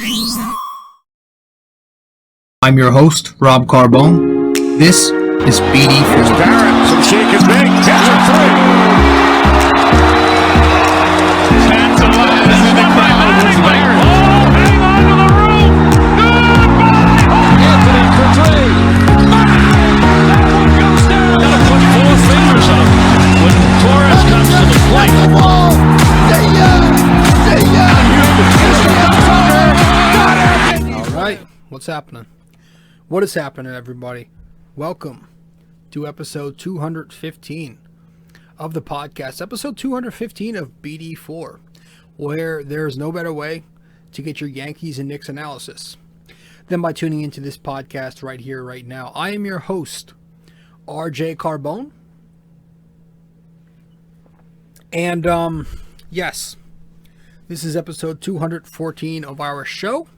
I'm your host, Rob Carbone. This is BD4. Barrett, some shake and bake, catch a three. Stands alive in the crowd was Barrett. Oh, hang on to the roof. Goodbye. Anthony for three. That one goes down. Got to put four fingers up when Torres comes to the plate. All right, what's happening? What is happening, everybody? Welcome to episode 215 of the podcast, episode 215 of BD4, where there's no better way to get your Yankees and Knicks analysis than by tuning into this podcast right here, right now. I am your host, RJ Carbone. And, yes, this is episode 214 of our show.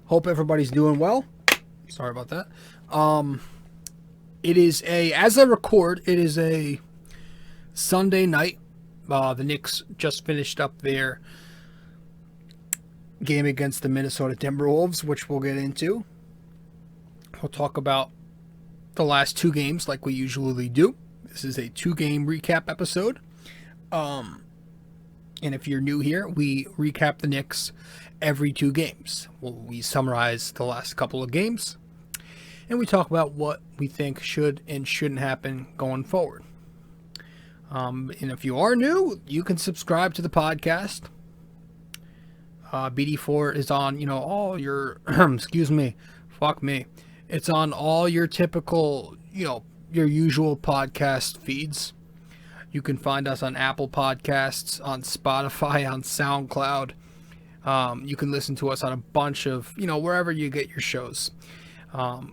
Hope everybody's doing well. Sorry about that. It is as I record, it is a Sunday night. The Knicks just finished up their game against the Minnesota Timberwolves, which we'll get into. We'll talk about the last two games like we usually do. This is a 2-game recap episode. And if you're new here, we recap the Knicks every 2 games. We summarize the last couple of games, and we talk about what we think should and shouldn't happen going forward. And if you are new, you can subscribe to the podcast. BD4 is on, all your, excuse me, fuck me. It's on all your typical, your usual podcast feeds. You can find us on Apple Podcasts, on Spotify, on SoundCloud. You can listen to us on a bunch of, wherever you get your shows.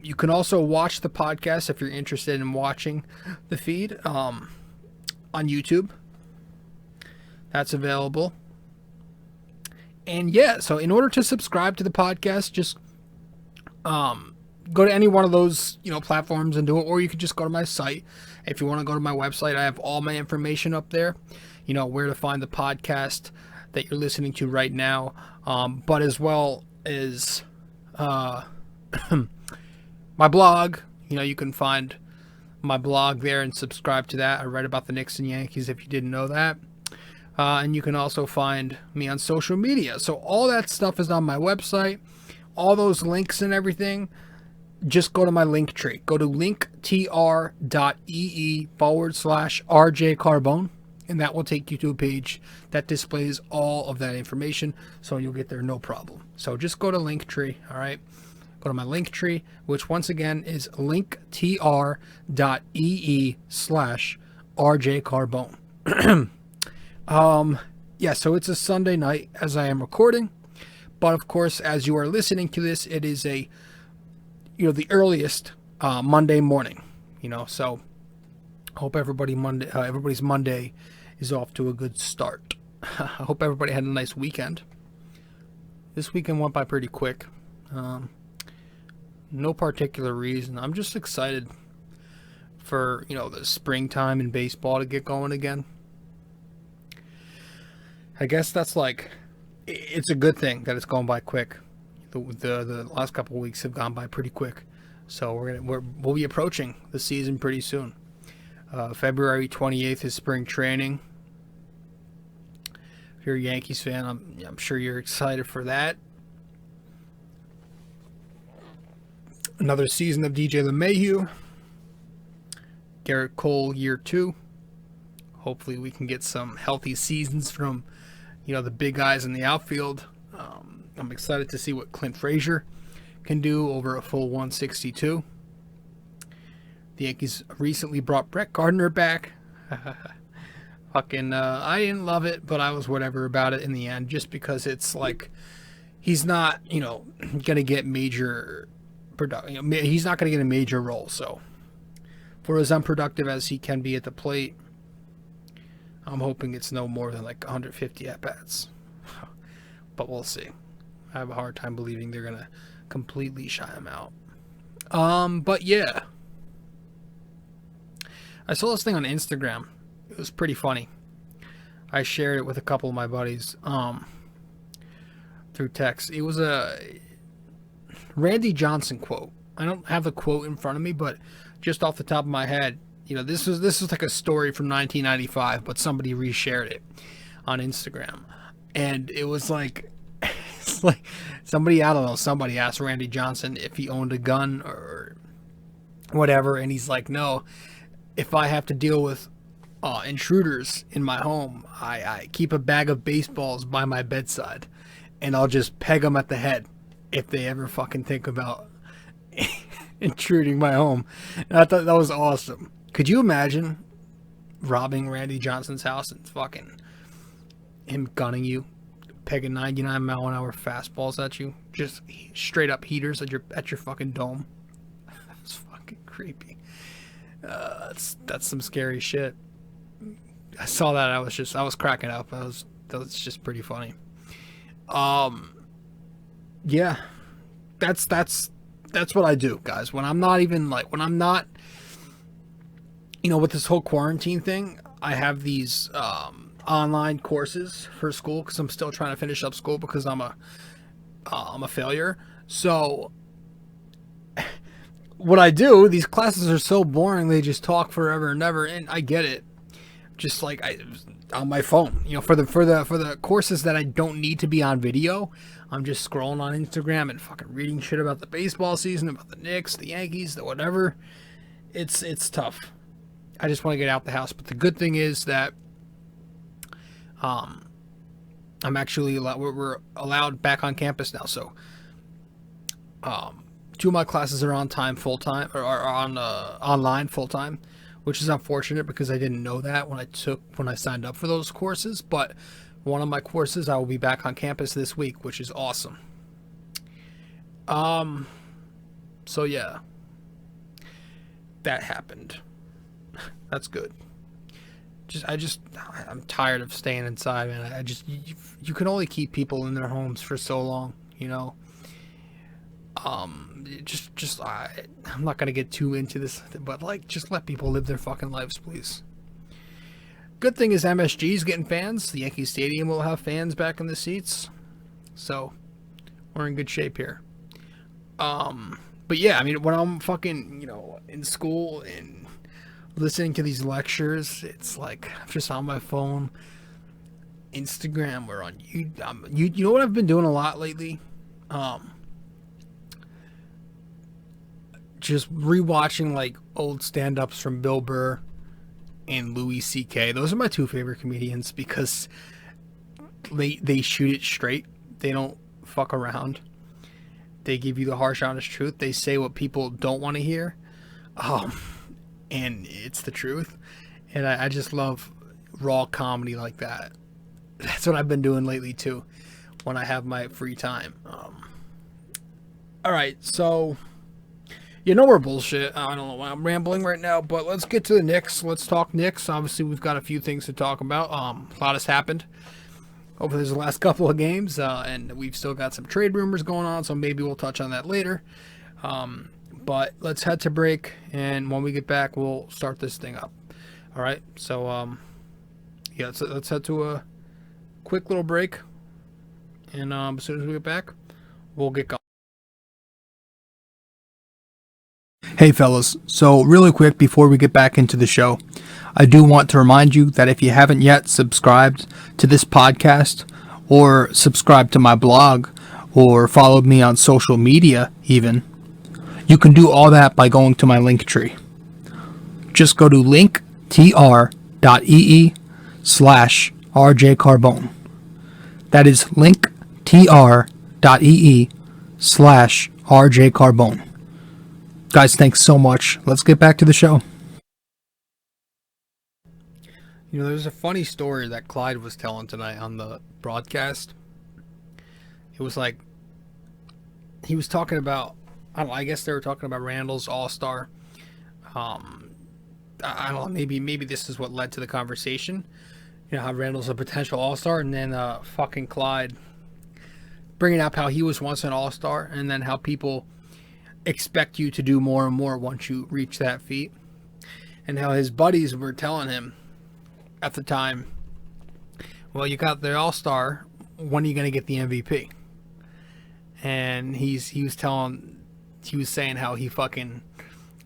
You can also watch the podcast if you're interested in watching the feed on YouTube. That's available. And yeah, so in order to subscribe to the podcast, just go to any one of those, platforms and do it, or you could just go to my site. If you want to go to my website, I have all my information up there, where to find the podcast that you're listening to right now, but as well as my blog. You can find my blog there and subscribe to that. I write about the Knicks and Yankees if you didn't know that. And you can also find me on social media. So all that stuff is on my website. All those links and everything, just go to my link tree. Go to linktr.ee/RJ Carbone, and that will take you to a page that displays all of that information, so you'll get there no problem. So just go to Linktree, all right? Go to my Linktree, which once again is linktr.ee/RJ Carbone. Yeah, so it's a Sunday night as I am recording, but of course, as you are listening to this, it is the earliest Monday morning, so hope everybody's Monday is off to a good start. I hope everybody had a nice weekend. This weekend went by pretty quick. No particular reason. I'm just excited for, the springtime in baseball to get going again. I guess that's it's a good thing that it's going by quick. The last couple of weeks have gone by pretty quick. So we'll be approaching the season pretty soon. February 28th is spring training. If you're a Yankees fan, I'm sure you're excited for that. Another season of DJ LeMahieu. Garrett Cole, year 2. Hopefully we can get some healthy seasons from, the big guys in the outfield. I'm excited to see what Clint Frazier can do over a full 162. The Yankees recently brought Brett Gardner back. I didn't love it, but I was whatever about it in the end, just because it's he's not, going to get major production. He's not going to get a major role. So for as unproductive as he can be at the plate, I'm hoping it's no more than 150 at-bats. But we'll see. I have a hard time believing they're going to completely shy him out. But yeah. I saw this thing on Instagram. It was pretty funny. I shared it with a couple of my buddies. through text. It was a Randy Johnson quote. I don't have the quote in front of me, but just off the top of my head, this was like a story from 1995, but somebody reshared it on Instagram, and it was like, it's like somebody asked Randy Johnson if he owned a gun or whatever, and he's like, no, if I have to deal with intruders in my home, I keep a bag of baseballs by my bedside, and I'll just peg them at the head if they ever fucking think about intruding my home. And I thought that was awesome. Could you imagine robbing Randy Johnson's house and fucking him gunning you, pegging 99-mile-an-hour fastballs at you, just straight up heaters at your fucking dome? That's fucking creepy. That's some scary shit. I saw that. I was cracking up. That was just pretty funny. Yeah, that's what I do, guys. When I'm not, with this whole quarantine thing, I have these online courses for school because I'm still trying to finish up school because I'm a failure. So what I do, these classes are so boring. They just talk forever and ever, and I get it. Just like on my phone, for the courses that I don't need to be on video, I'm just scrolling on Instagram and fucking reading shit about the baseball season, about the Knicks, the Yankees, the whatever. It's tough. I just want to get out the house. But the good thing is that I'm actually we're allowed back on campus now. So 2 of my classes are on time full time, or are on online full time, which is unfortunate because I didn't know that when I signed up for those courses. But one of my courses, I will be back on campus this week, which is awesome. So yeah, that happened. That's good. I'm tired of staying inside, man. You can only keep people in their homes for so long, I'm not gonna get too into this, but just let people live their fucking lives, please. Good thing is MSG's getting fans. The Yankee Stadium will have fans back in the seats, so we're in good shape here. But yeah, when I'm fucking in school and listening to these lectures, it's like I'm just on my phone, Instagram, or on YouTube. You know what I've been doing a lot lately? Just rewatching old stand-ups from Bill Burr and Louis C.K. Those are my 2 favorite comedians because they shoot it straight. They don't fuck around. They give you the harsh, honest truth. They say what people don't want to hear, and it's the truth. And I just love raw comedy like that. That's what I've been doing lately too, when I have my free time. All right, so. We're bullshit. I don't know why I'm rambling right now, but let's get to the Knicks. Let's talk Knicks. Obviously, we've got a few things to talk about. A lot has happened over the last couple of games, and we've still got some trade rumors going on, so maybe we'll touch on that later. But let's head to break, and when we get back, we'll start this thing up. All right? So, yeah, let's head to a quick little break, and as soon as we get back, we'll get going. Hey fellas, so really quick before we get back into the show, I do want to remind you that if you haven't yet subscribed to this podcast, or subscribed to my blog, or followed me on social media even, you can do all that by going to my link tree. Just go to linktr.ee/RJCarbone. That is linktr.ee/RJCarbone. Guys, thanks so much. Let's get back to the show. There's a funny story that Clyde was telling tonight on the broadcast. It was he was talking about, I guess they were talking about Randle's All-Star. I don't know, maybe this is what led to the conversation. How Randle's a potential All-Star, and then fucking Clyde bringing up how he was once an All-Star, and then how people expect you to do more and more once you reach that feat, and how his buddies were telling him at the time, well, you got the All-Star, when are you going to get the MVP? and he was saying how he fucking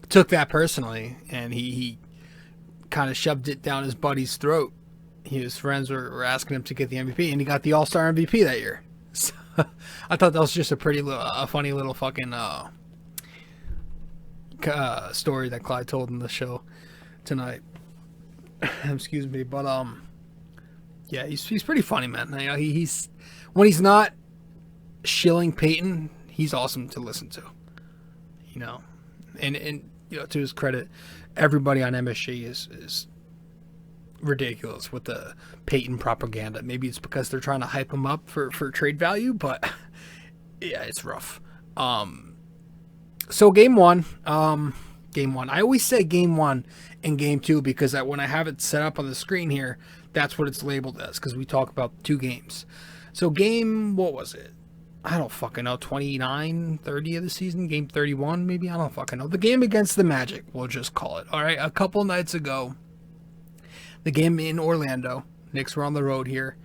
took that personally, and he kind of shoved it down his buddy's throat. His friends were asking him to get the MVP, and he got the All-Star MVP that year. So, I thought that was just a funny little fucking story that Clyde told in the show tonight. Excuse me, but yeah, he's pretty funny, man. You know, he's when he's not shilling Peyton, he's awesome to listen to. You know, and you know, to his credit, everybody on MSG is ridiculous with the Peyton propaganda. Maybe it's because they're trying to hype him up for trade value, but yeah, it's rough. So game one. I always say game one and game two because when I have it set up on the screen here, that's what it's labeled as, because we talk about 2 games. So what was it? I don't fucking know, 29, 30 of the season? Game 31, maybe? I don't fucking know. The game against the Magic, we'll just call it. All right, a couple nights ago, the game in Orlando, Knicks were on the road here.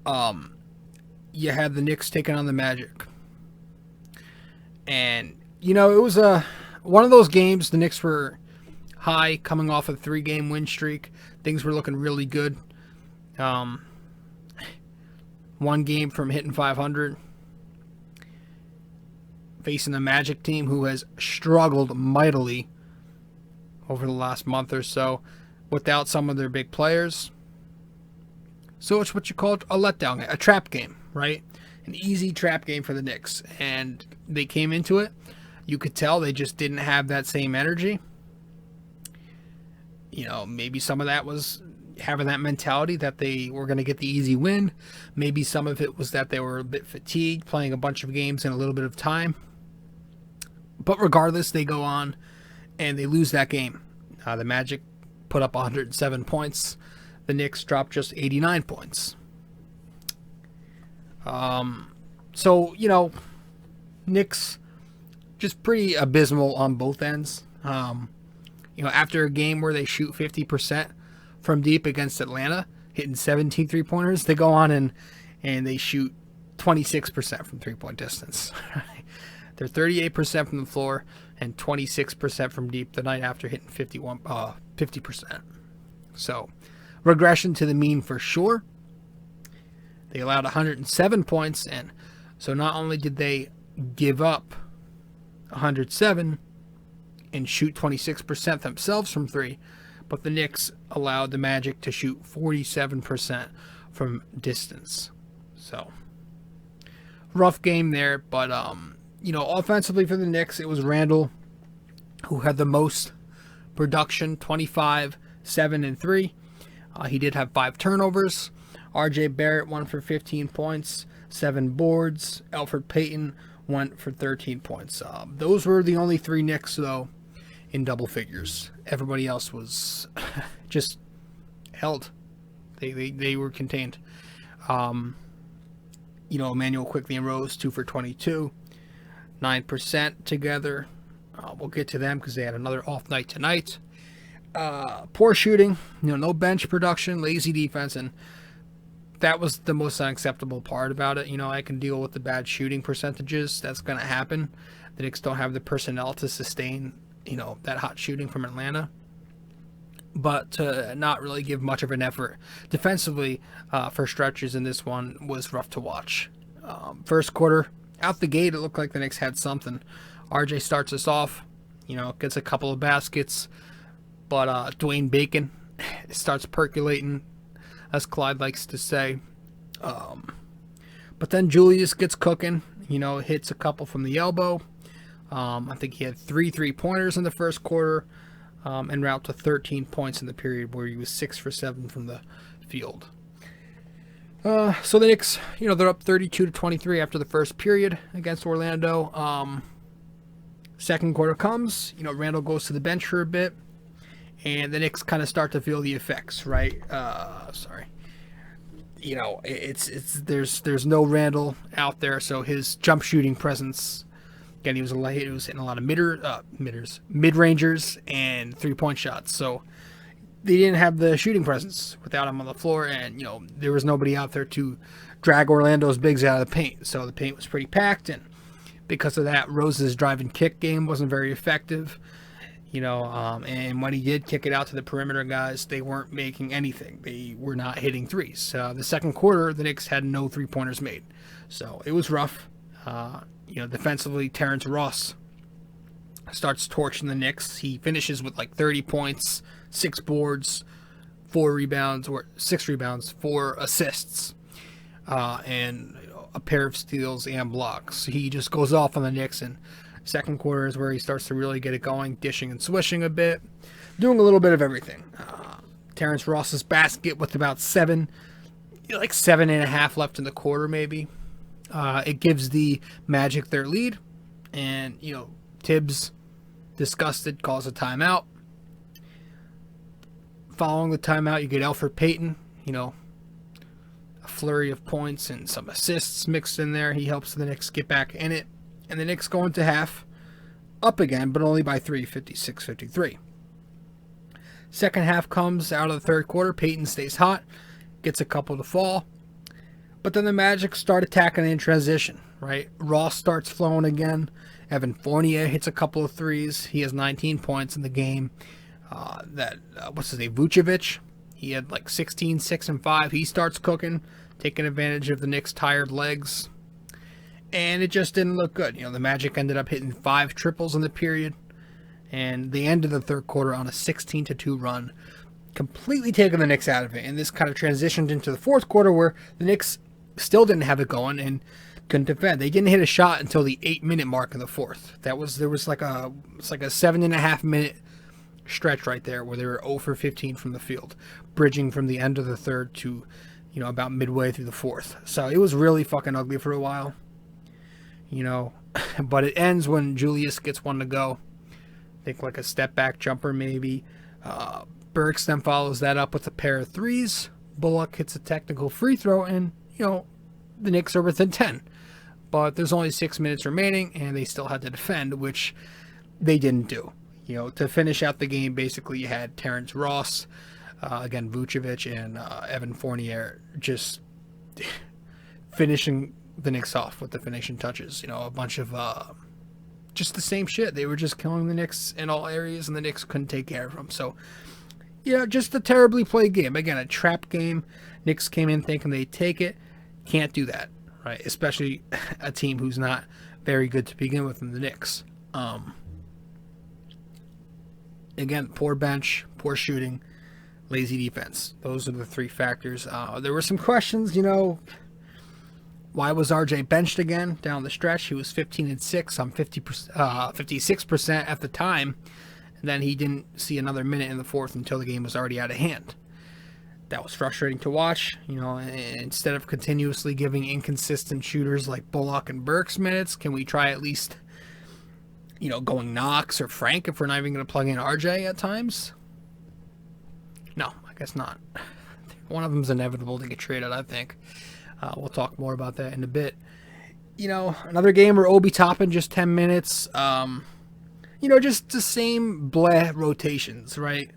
You had the Knicks taking on the Magic. And, you know, it was one of those games, the Knicks were high, coming off a 3-game win streak. Things were looking really good. One game from hitting 500. Facing the Magic team, who has struggled mightily over the last month or so without some of their big players. So it's what you call a letdown, a trap game, right? An easy trap game for the Knicks. And they came into it. You could tell they just didn't have that same energy. You know, maybe some of that was having that mentality that they were going to get the easy win. Maybe some of it was that they were a bit fatigued, playing a bunch of games in a little bit of time. But regardless, they go on and they lose that game. The Magic put up 107 points. The Knicks dropped just 89 points. So, you know, Knicks just pretty abysmal on both ends. You know, after a game where they shoot 50% from deep against Atlanta, hitting 17 3-pointers, they go on and they shoot 26% from three-point distance. They're 38% from the floor and 26% from deep the night after hitting 50%. So, regression to the mean for sure. They allowed 107 points, and so not only did they give up 107 and shoot 26% themselves from 3, but the Knicks allowed the Magic to shoot 47% from distance. So, rough game there, but you know, offensively for the Knicks, it was Randle who had the most production, 25, 7, and 3. He did have 5 turnovers. RJ Barrett went for 15 points, 7 boards. Elfrid Payton went for 13 points. Those were the only 3 Knicks, though, in double figures. Everybody else was just held. They were contained. You know, Emmanuel Quickly and Rose, 2 for 22. 9% together. We'll get to them because they had another off night tonight. Poor shooting, you know, no bench production, lazy defense, and that was the most unacceptable part about it. You know, I can deal with the bad shooting percentages. That's going to happen. The Knicks don't have the personnel to sustain, you know, that hot shooting from Atlanta. But to not really give much of an effort defensively for stretches in this one was rough to watch. First quarter, out the gate, it looked like the Knicks had something. RJ starts us off, you know, gets a couple of baskets, but Dwayne Bacon starts percolating, as Clyde likes to say. But then Julius gets cooking, you know, hits a couple from the elbow. I think he had 3 3-pointers in the first quarter, en route to 13 points in the period where he was 6 for 7 from the field. So the Knicks, you know, they're up 32-23 after the first period against Orlando. Second quarter comes, you know, Randle goes to the bench for a bit, and the Knicks kind of start to feel the effects, right? You know, there's no Randle out there, so his jump shooting presence, again, he was hitting a lot of mid-rangers and 3-point shots, so they didn't have the shooting presence without him on the floor, and, you know, there was nobody out there to drag Orlando's bigs out of the paint, so the paint was pretty packed, and because of that, Rose's drive and kick game wasn't very effective. And when he did kick it out to the perimeter guys, they weren't making anything. They were not hitting threes. The second quarter, the Knicks had no three-pointers made. So it was rough. Defensively, Terrence Ross starts torching the Knicks. He finishes with like 30 points, 6 boards, 6 rebounds, 4 assists, and a pair of steals and blocks. He just goes off on the Knicks, and second quarter is where he starts to really get it going, dishing and swishing a bit, doing a little bit of everything. Terrence Ross's basket with about 7.5 left in the quarter, maybe. It gives the Magic their lead, and Tibbs, disgusted, calls a timeout. Following the timeout, you get Elfrid Payton, a flurry of points and some assists mixed in there. He helps the Knicks get back in it. And the Knicks go into half up again, but only by 3, 56-53. Second half comes out of the third quarter. Payton stays hot, gets a couple to fall. But then the Magic start attacking in transition, right? Ross starts flowing again. Evan Fournier hits a couple of threes. He has 19 points in the game. Vucevic, he had like 16, 6, and 5. He starts cooking, taking advantage of the Knicks' tired legs. And it just didn't look good. The Magic ended up hitting 5 triples in the period. And they ended the third quarter on a 16-2 run, completely taking the Knicks out of it. And this kind of transitioned into the fourth quarter where the Knicks still didn't have it going and couldn't defend. They didn't hit a shot until the 8-minute mark in the fourth. There was like a 7.5 minute stretch right there where they were 0 for 15 from the field, bridging from the end of the third to, about midway through the fourth. So it was really fucking ugly for a while, but it ends when Julius gets one to go. I think like a step back jumper maybe. Burks then follows that up with a pair of threes. Bullock hits a technical free throw, and the Knicks are within 10. But there's only 6 minutes remaining, and they still had to defend, which they didn't do. To finish out the game, basically you had Terrence Ross, again Vucevic, and Evan Fournier just finishing the Knicks off with the finishing touches. A bunch of just the same shit. They were just killing the Knicks in all areas, and the Knicks couldn't take care of them. So, just a terribly played game. Again, a trap game. Knicks came in thinking they'd take it. Can't do that, right? Especially a team who's not very good to begin with in the Knicks. Again, poor bench, poor shooting, lazy defense. Those are the 3 factors. There were some questions, why was RJ benched again down the stretch? He was 15-6 on 56% at the time. And then he didn't see another minute in the fourth until the game was already out of hand. That was frustrating to watch. Instead of continuously giving inconsistent shooters like Bullock and Burks minutes, can we try at least, going Knox or Frank if we're not even going to plug in RJ at times? No, I guess not. One of them's inevitable to get traded, I think. We'll talk more about that in a bit. Another game where Obi Toppin just 10 minutes. Just the same bleh rotations, right?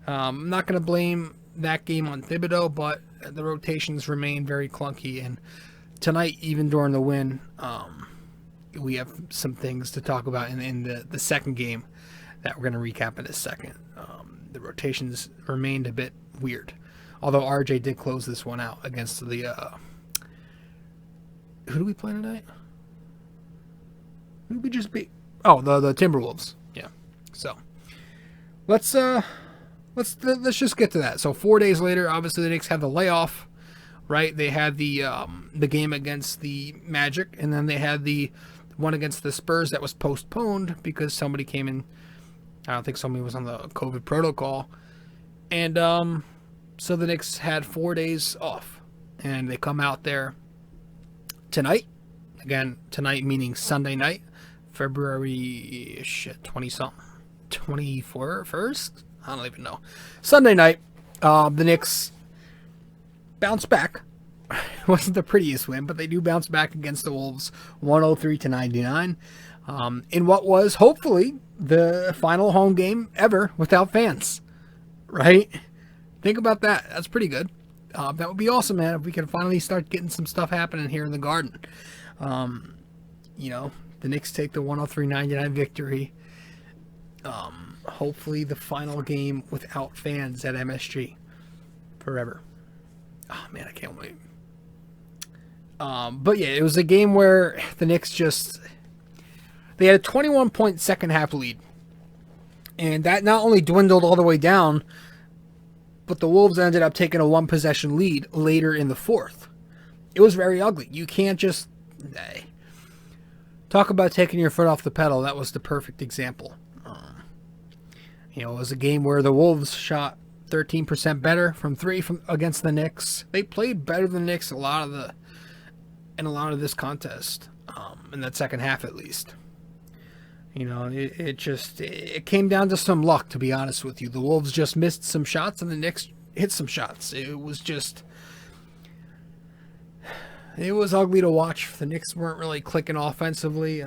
I'm not going to blame that game on Thibodeau, but the rotations remain very clunky. And tonight, even during the win, we have some things to talk about in the second game that we're going to recap in a second. The rotations remained a bit weird. Although RJ did close this one out against the... who do we play tonight? Who did we just beat? Oh, the Timberwolves. Yeah. So let's just get to that. So 4 days later, obviously the Knicks had the layoff, right? They had the game against the Magic, and then they had the one against the Spurs that was postponed because somebody came in. I don't think somebody was on the COVID protocol, and so the Knicks had 4 days off, and they come out there tonight. Again, tonight meaning Sunday night. February 20-something, 21st? I don't even know. Sunday night, the Knicks bounce back. It wasn't the prettiest win, but they do bounce back against the Wolves, 103-99, in what was hopefully the final home game ever without fans, right? Think about that. That's pretty good. That would be awesome, man, if we can finally start getting some stuff happening here in the Garden. the Knicks take the 103-99 victory. Hopefully the final game without fans at MSG forever. Oh man, I can't wait. But yeah, it was a game where the Knicks they had a 21-point second half lead. And that not only dwindled all the way down, but the Wolves ended up taking a one-possession lead later in the fourth. It was very ugly. You can't just... Talk about taking your foot off the pedal. That was the perfect example. It was a game where the Wolves shot 13% better from three against the Knicks. They played better than the Knicks in a lot of this contest, in that second half at least. It came down to some luck, to be honest with you. The Wolves just missed some shots and the Knicks hit some shots. It was ugly to watch. The Knicks weren't really clicking offensively.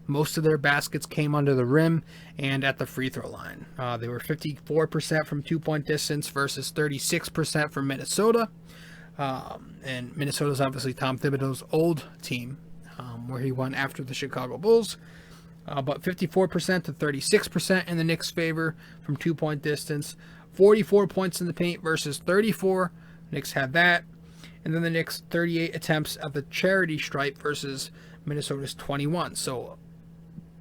Most of their baskets came under the rim and at the free throw line. They were 54% from two-point distance versus 36% from Minnesota. And Minnesota's obviously Tom Thibodeau's old team, where he won after the Chicago Bulls. But 54% to 36% in the Knicks' favor from two-point distance. 44 points in the paint versus 34. Knicks had that. And then the Knicks' 38 attempts at the charity stripe versus Minnesota's 21. So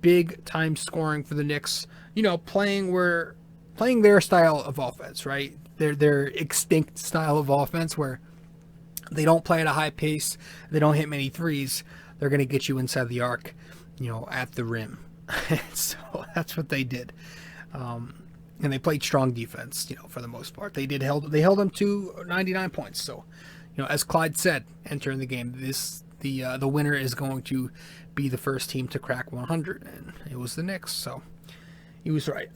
big time scoring for the Knicks. Playing their style of offense, right? Their extinct style of offense where they don't play at a high pace. They don't hit many threes. They're going to get you inside the arc, at the rim. So that's what they did. And they played strong defense, for the most part. They held them to 99 points. So, as Clyde said, entering the game, the winner is going to be the first team to crack 100, and it was the Knicks. So he was right.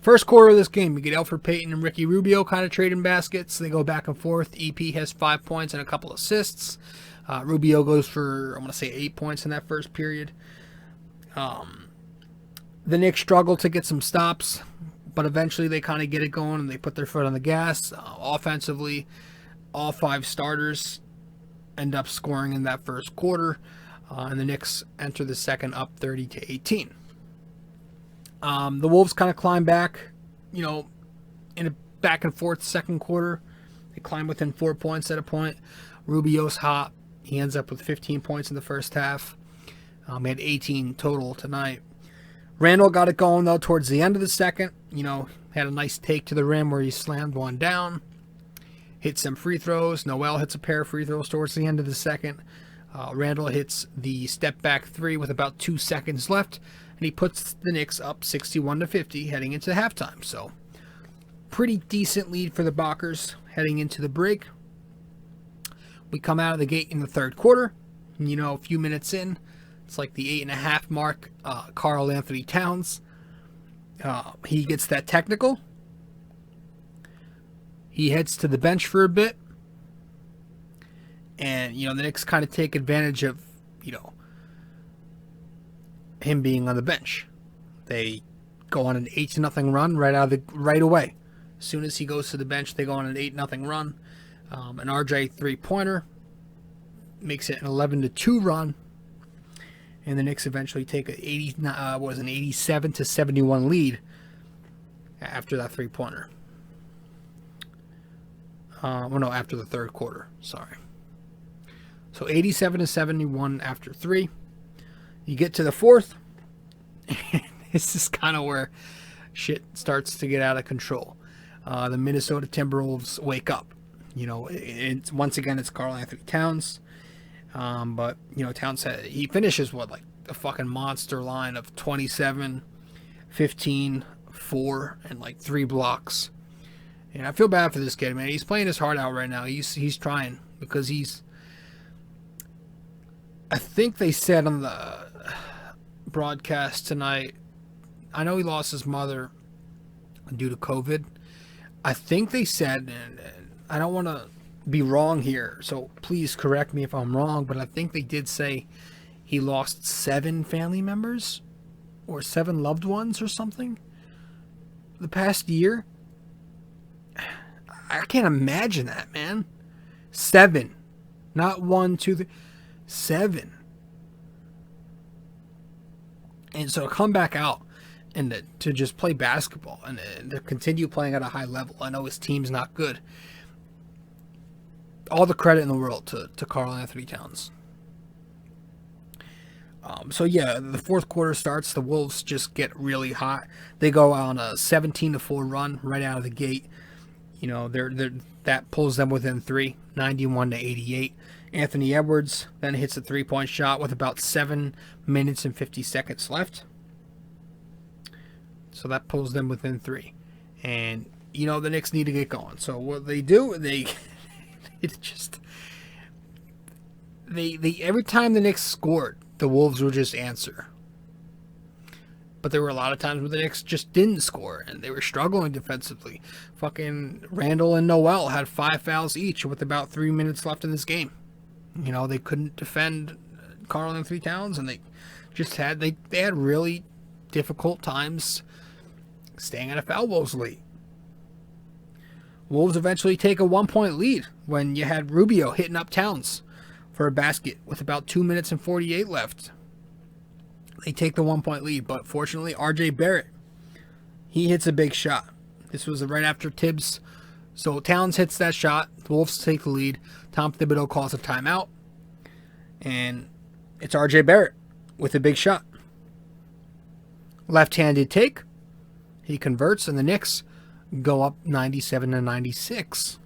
First quarter of this game, you get Elfrid Payton and Ricky Rubio kind of trading baskets. They go back and forth. EP has 5 points and a couple assists. Rubio goes for, I want to say, 8 points in that first period. The Knicks struggle to get some stops, but eventually they kind of get it going and they put their foot on the gas. Offensively, all 5 starters end up scoring in that first quarter, and the Knicks enter the second up 30-18. The Wolves kind of climb back, in a back and forth second quarter. They climb within 4 points at a point. Rubio's hot. He ends up with 15 points in the first half. He had 18 total tonight. Randle got it going, though, towards the end of the second. Had a nice take to the rim where he slammed one down. Hit some free throws. Noel hits a pair of free throws towards the end of the second. Randle hits the step-back three with about 2 seconds left, and he puts the Knicks up 61-50 heading into halftime. So, pretty decent lead for the Bockers heading into the break. We come out of the gate in the third quarter. A few minutes in, it's like the 8.5 mark. Karl Anthony Towns, he gets that technical. He heads to the bench for a bit. And, the Knicks kind of take advantage of, him being on the bench. They go on an 8-0 run right away. As soon as he goes to the bench, they go on an 8-0 run. An RJ three-pointer makes it an 11-2 run. And the Knicks eventually take an 87-71 lead after that three-pointer. After the third quarter. Sorry. So 87-71 after 3. You get to the fourth. This is kind of where shit starts to get out of control. The Minnesota Timberwolves wake up. Once again, it's Karl Anthony Towns. But, Towns, he finishes like a fucking monster line of 27, 15, 4, and like 3 blocks. And I feel bad for this kid, man. He's playing his heart out right now. He's trying because I think they said on the broadcast tonight, I know he lost his mother due to COVID. I think they said, and I don't want to be wrong here, so please correct me if I'm wrong, but I think they did say he lost 7 family members or 7 loved ones or something the past year. I can't imagine that, man. 7. Not 1, 2, 3. 7. And so to come back out and to just play basketball and to continue playing at a high level. I know his team's not good. All the credit in the world to Karl Anthony Towns. So yeah, the fourth quarter starts. The Wolves just get really hot. They go on a 17-4 run right out of the gate. You know, that pulls them within 3, 91-88. Anthony Edwards then hits a 3-point shot with about 7 minutes and 50 seconds left. So that pulls them within 3. And, you know, the Knicks need to get going. So what they do, it's just, every time the Knicks scored, the Wolves would just answer. But there were a lot of times where the Knicks just didn't score, and they were struggling defensively. Fucking Randle and Noel had 5 fouls each with about 3 minutes left in this game. You know, they couldn't defend Karl Anthony Towns, and they just had they had really difficult times staying out of foul balls late. Wolves eventually take a 1-point lead when you had Rubio hitting up Towns for a basket with about 2 minutes and 48 left. They take the 1-point lead, but fortunately, RJ Barrett, he hits a big shot. This was right after Tibbs. So Towns hits that shot. The Wolves take the lead. Tom Thibodeau calls a timeout. And it's RJ Barrett with a big shot. Left-handed take. He converts, and the Knicks go up 97-96.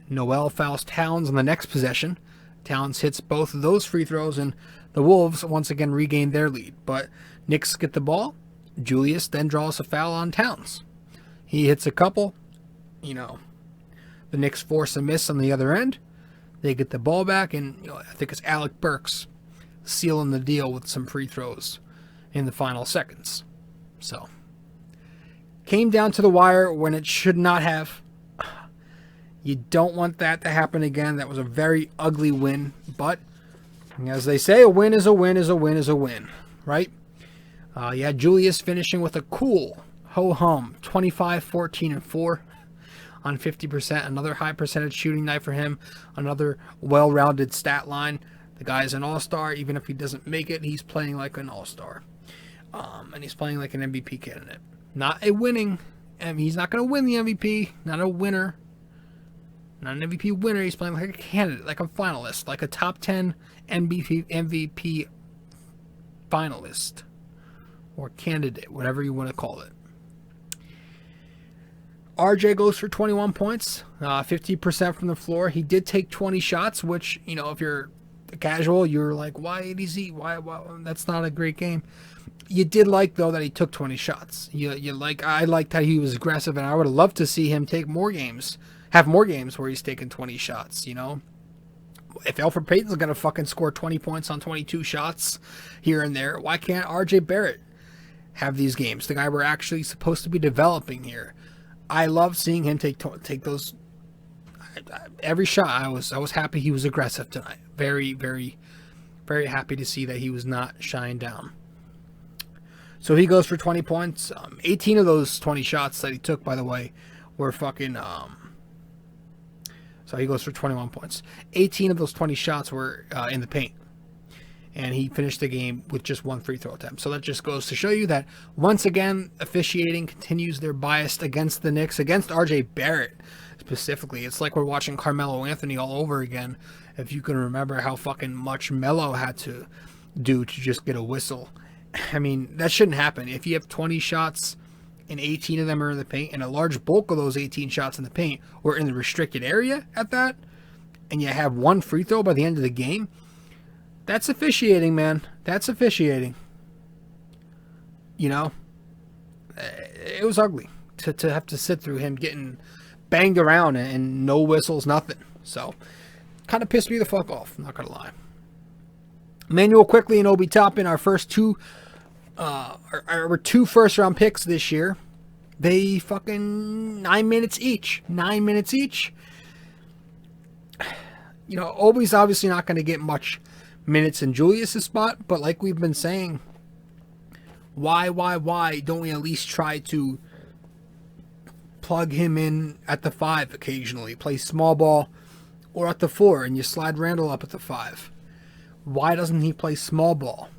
Noel fouls Towns on the next possession. Towns hits both of those free throws, and the Wolves once again regain their lead. But Knicks get the ball. Julius then draws a foul on Towns. He hits a couple. You know, the Knicks force a miss on the other end. They get the ball back, and you know, I think it's Alec Burks sealing the deal with some free throws in the final seconds. So, came down to the wire when it should not have. You don't want that to happen again. That was a very ugly win, but as they say, a win is a win is a win is a win, right? Yeah, Julius finishing with a cool ho-hum 25, 14, and 4 on 50%. Another high percentage shooting night for him. Another well-rounded stat line. The guy's an all-star. Even if he doesn't make it, he's playing like an all-star. And he's playing like an MVP candidate. Not a winning. He's not going to win the MVP. Not a winner. Not an MVP winner. He's playing like a candidate, like a finalist, like a top 10 MVP finalist or candidate, whatever you want to call it. RJ goes for 21 points, 50% from the floor. He did take 20 shots, which, you know, if you're a casual, you're like, why ADZ? Why? That's not a great game. You did like, though, that he took 20 shots. I liked how he was aggressive, and I would have loved to see him take more games. Have more games where he's taking 20 shots, you know? If Elfrid Payton's going to fucking score 20 points on 22 shots here and there, why can't RJ Barrett have these games? The guy we're actually supposed to be developing here. I love seeing him take those. Every shot, I was happy he was aggressive tonight. Very, very, very happy to see that he was not shying down. So he goes for 20 points. 18 of those 20 shots that he took, by the way, were fucking... So he goes for 21 points. 18 of those 20 shots were in the paint. And he finished the game with just 1 free throw attempt. So that just goes to show you that, once again, officiating continues their bias against the Knicks, against RJ Barrett specifically. It's like we're watching Carmelo Anthony all over again. If you can remember how fucking much Melo had to do to just get a whistle. I mean, that shouldn't happen. If you have 20 shots and 18 of them are in the paint, and a large bulk of those 18 shots in the paint were in the restricted area at that, and you have 1 free throw by the end of the game, that's officiating, man. That's officiating. You know? It was ugly to have to sit through him getting banged around and no whistles, nothing. So, kind of pissed me the fuck off, not gonna lie. Manuel Quickley and Obi Toppin, our first two first-round picks this year. They fucking 9 minutes each. 9 minutes each. You know, Obi's obviously not going to get much minutes in Julius's spot, but like we've been saying, why don't we at least try to plug him in at the 5 occasionally? Play small ball or at the 4, and you slide Randle up at the 5. Why doesn't he play small ball?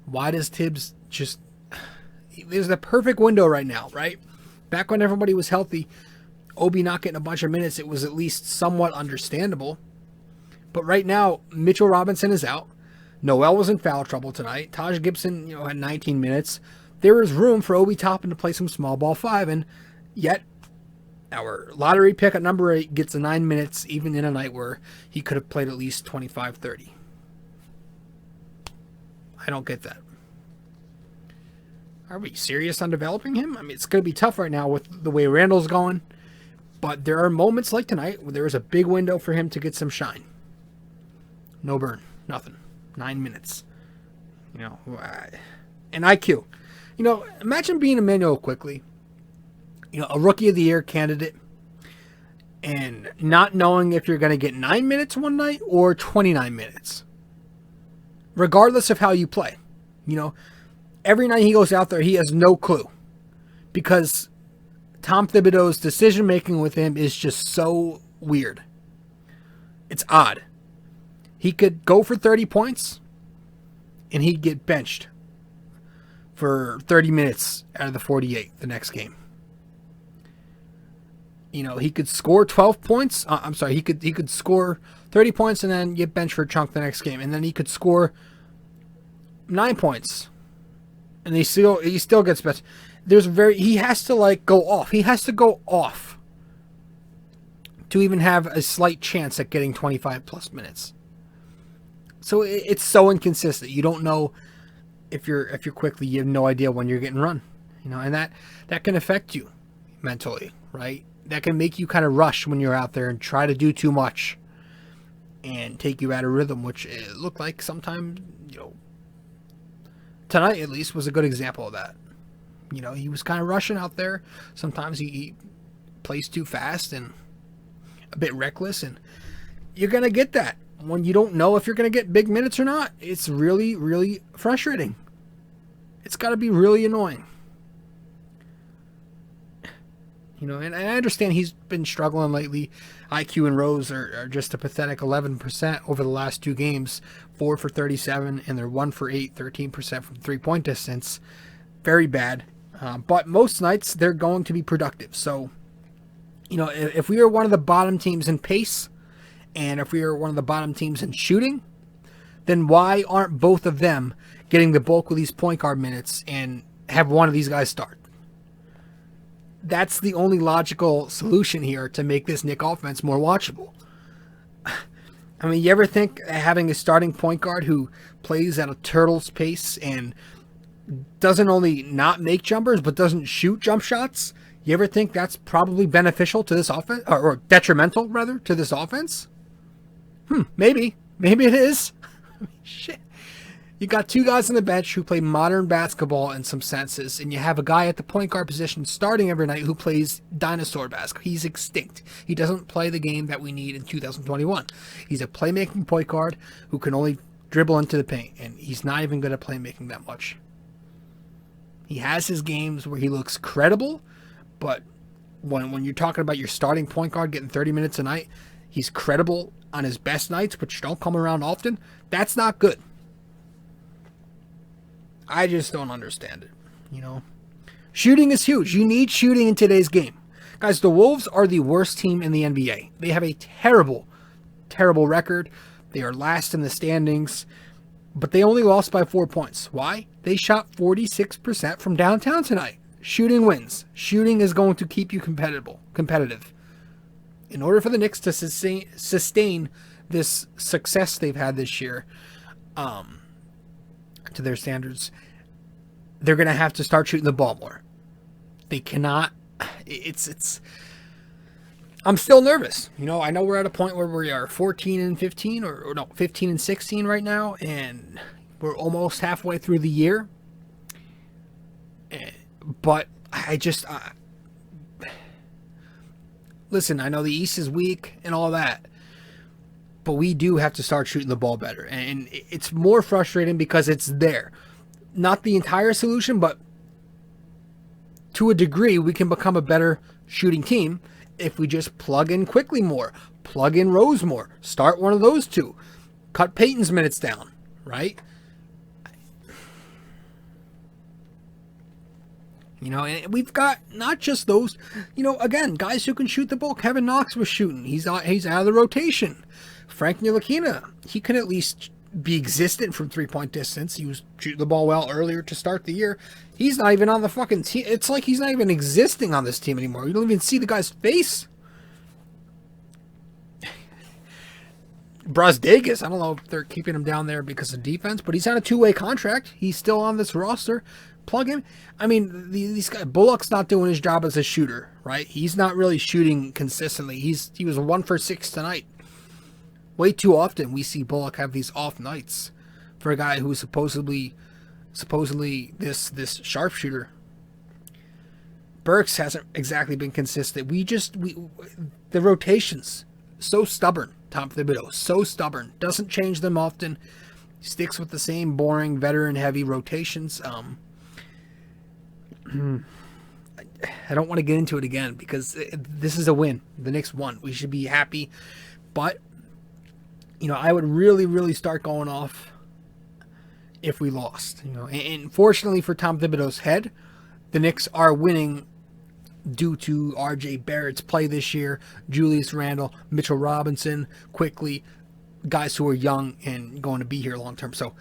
Why does Tibbs just... There's the perfect window right now, right? Back when everybody was healthy, Obi not getting a bunch of minutes, it was at least somewhat understandable. But right now, Mitchell Robinson is out. Noel was in foul trouble tonight. Taj Gibson, had 19 minutes. There is room for Obi Toppin to play some small ball 5, and yet our lottery pick at number 8 gets 9 minutes, even in a night where he could have played at least 25, 30. I don't get that. Are we serious on developing him? I mean, it's going to be tough right now with the way Randle's going, but there are moments like tonight where there is a big window for him to get some shine. No burn, nothing. 9 minutes. And IQ. Imagine being Emmanuel Quickly, a Rookie of the Year candidate, and not knowing if you're going to get 9 minutes one night or 29 minutes. Regardless of how you play. Every night he goes out there, he has no clue. Because Tom Thibodeau's decision-making with him is just so weird. It's odd. He could go for 30 points, and he'd get benched for 30 minutes out of the 48 the next game. He could score 12 points. He could score 30 points and then get benched for a chunk the next game. And then he could score 9 points. And he still gets benched. He has to go off. He has to go off to even have a slight chance at getting 25 plus minutes. So it's so inconsistent. You don't know if you're Quickly. You have no idea when you're getting run. And that can affect you mentally, right? That can make you kind of rush when you're out there and try to do too much and take you out of rhythm, which it looked like sometimes, tonight at least was a good example of that. He was kind of rushing out there. Sometimes he plays too fast and a bit reckless, and you're going to get that when you don't know if you're going to get big minutes or not. It's really, really frustrating. It's got to be really annoying. And I understand he's been struggling lately. IQ and Rose are just a pathetic 11% over the last 2 games, 4 for 37, and they're 1 for 8, 13% from three-point distance. Very bad. But most nights they're going to be productive. So, if we are one of the bottom teams in pace, and if we are one of the bottom teams in shooting, then why aren't both of them getting the bulk of these point guard minutes and have one of these guys start? That's the only logical solution here to make this Knick offense more watchable. I mean, you ever think having a starting point guard who plays at a turtle's pace and doesn't only not make jumpers, but doesn't shoot jump shots? You ever think that's probably beneficial to this offense, or detrimental, rather, to this offense? Maybe. Maybe it is. Shit. You got 2 guys on the bench who play modern basketball in some senses, and you have a guy at the point guard position starting every night who plays dinosaur basketball. He's extinct. He doesn't play the game that we need in 2021. He's a playmaking point guard who can only dribble into the paint, and he's not even good at playmaking that much. He has his games where he looks credible, but when you're talking about your starting point guard getting 30 minutes a night, he's credible on his best nights, which don't come around often. That's not good. I just don't understand it, Shooting is huge. You need shooting in today's game. Guys, the Wolves are the worst team in the NBA. They have a terrible, terrible record. They are last in the standings, but they only lost by 4 points. Why? They shot 46% from downtown tonight. Shooting wins. Shooting is going to keep you competitive. In order for the Knicks to sustain this success they've had this year, to their standards, they're going to have to start shooting the ball more. They cannot. I'm still nervous. I know we're at a point where we are 14-15 or 15-16 right now, and we're almost halfway through the year. But listen, I know the East is weak and all that, but we do have to start shooting the ball better. And it's more frustrating because it's there. Not the entire solution, but to a degree, we can become a better shooting team if we just plug in Quickly more, plug in Rose more, start one of those 2, cut Peyton's minutes down, right? You know, and we've got not just those, you know, again, guys who can shoot the ball. Kevin Knox was shooting. He's out of the rotation. Frank Ntilikina, he can at least be existent from three-point distance. He was shooting the ball well earlier to start the year. He's not even on the fucking team. It's like he's not even existing on this team anymore. You don't even see the guy's face. Brazdeikis, I don't know if they're keeping him down there because of defense, but he's on a two-way contract. He's still on this roster. Plug him. I mean, these guys, Bullock's not doing his job as a shooter, right? He's not really shooting consistently. He was 1 for 6 tonight. Way too often we see Bullock have these off nights for a guy who's supposedly this sharpshooter. Burks hasn't exactly been consistent. The rotations, so stubborn. Tom Thibodeau, so stubborn. Doesn't change them often. Sticks with the same boring, veteran-heavy rotations. I don't want to get into it again because this is a win. The Knicks won. We should be happy. But, you know, I would really, really start going off if we lost. You know, and fortunately for Tom Thibodeau's head, the Knicks are winning due to R.J. Barrett's play this year, Julius Randle, Mitchell Robinson, quickly, guys who are young and going to be here long term. So